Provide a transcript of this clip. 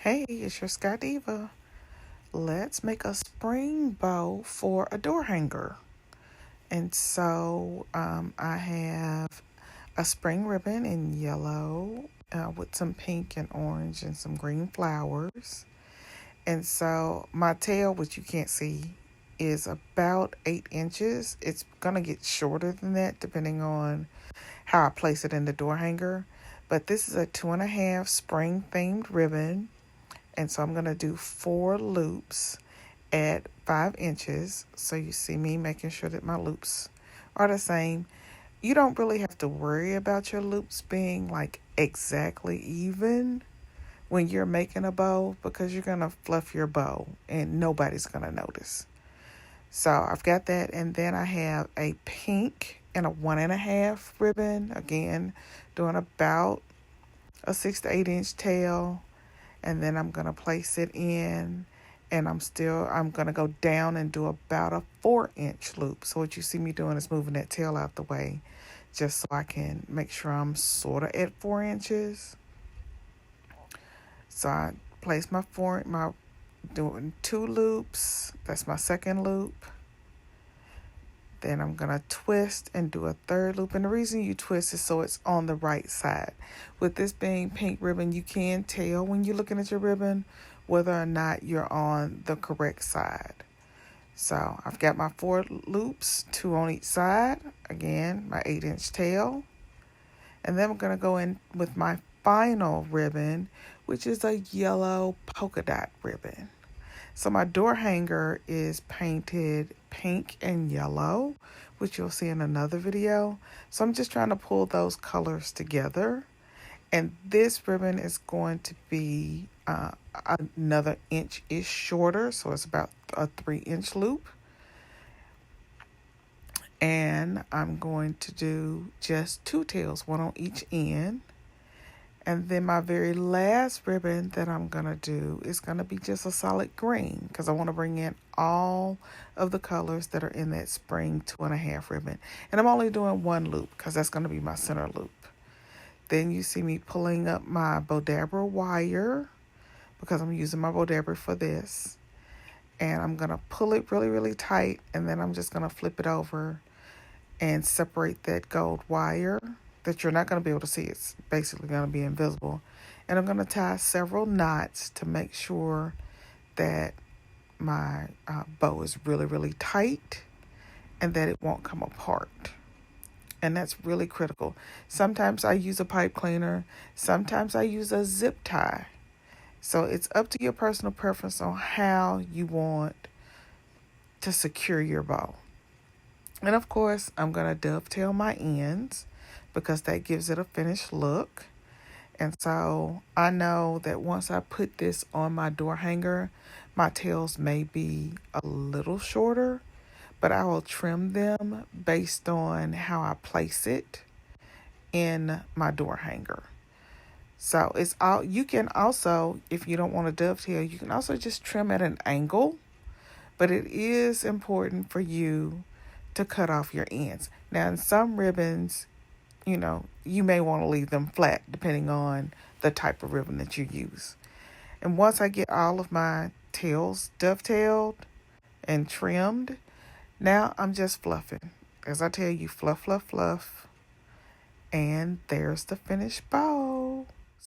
Hey, it's your Sky Diva. Let's make a spring bow for a door hanger. And so I have a spring ribbon in yellow with some pink and orange and some green flowers. And so my tail, which you can't see, is about 8 inches. It's going to get shorter than that depending on how I place it in the door hanger. But this is a 2.5 spring themed ribbon. And so I'm going to do 4 loops at 5 inches. So you see me making sure that my loops are the same. You don't really have to worry about your loops being like exactly even when you're making a bow because you're going to fluff your bow and nobody's going to notice. So I've got that. And then I have a pink and a 1.5 ribbon. Again, doing about a 6 to 8 inch tail. And then I'm going to place it in, and I'm going to go down and do about a 4-inch loop. So what you see me doing is moving that tail out the way just so I can make sure I'm sort of at 4 inches. So I place doing 2 loops. That's my second loop. Then I'm going to twist and do a 3rd loop. And the reason you twist is so it's on the right side. With this being pink ribbon, you can tell when you're looking at your ribbon whether or not you're on the correct side. So I've got my 4 loops, 2 on each side. Again, my 8-inch tail. And then I'm going to go in with my final ribbon, which is a yellow polka dot ribbon. So my door hanger is painted pink and yellow, which you'll see in another video. So I'm just trying to pull those colors together. And this ribbon is going to be another inch-ish shorter. So it's about a 3-inch loop. And I'm going to do just 2 tails, 1 on each end. And then my very last ribbon that I'm going to do is going to be just a solid green because I want to bring in all of the colors that are in that spring 2.5 ribbon. And I'm only doing 1 loop because that's going to be my center loop. Then you see me pulling up my Bowdabra wire because I'm using my Bowdabra for this. And I'm going to pull it really, really tight. And then I'm just going to flip it over and separate that gold wire that you're not going to be able to see. It's basically going to be invisible. And I'm going to tie several knots to make sure that my bow is really, really tight and that it won't come apart. And that's really critical. Sometimes I use a pipe cleaner. Sometimes I use a zip tie. So it's up to your personal preference on how you want to secure your bow. And of course, I'm going to dovetail my ends because that gives it a finished look. And so I know that once I put this on my door hanger, my tails may be a little shorter, but I will trim them based on how I place it in my door hanger. So it's all, you can also, if you don't want to dovetail, you can also just trim at an angle, but it is important for you to cut off your ends. Now in some ribbons, you may want to leave them flat depending on the type of ribbon that you use. And once I get all of my tails dovetailed and trimmed, now I'm just fluffing. As I tell you, fluff, fluff, fluff. And there's the finished bow.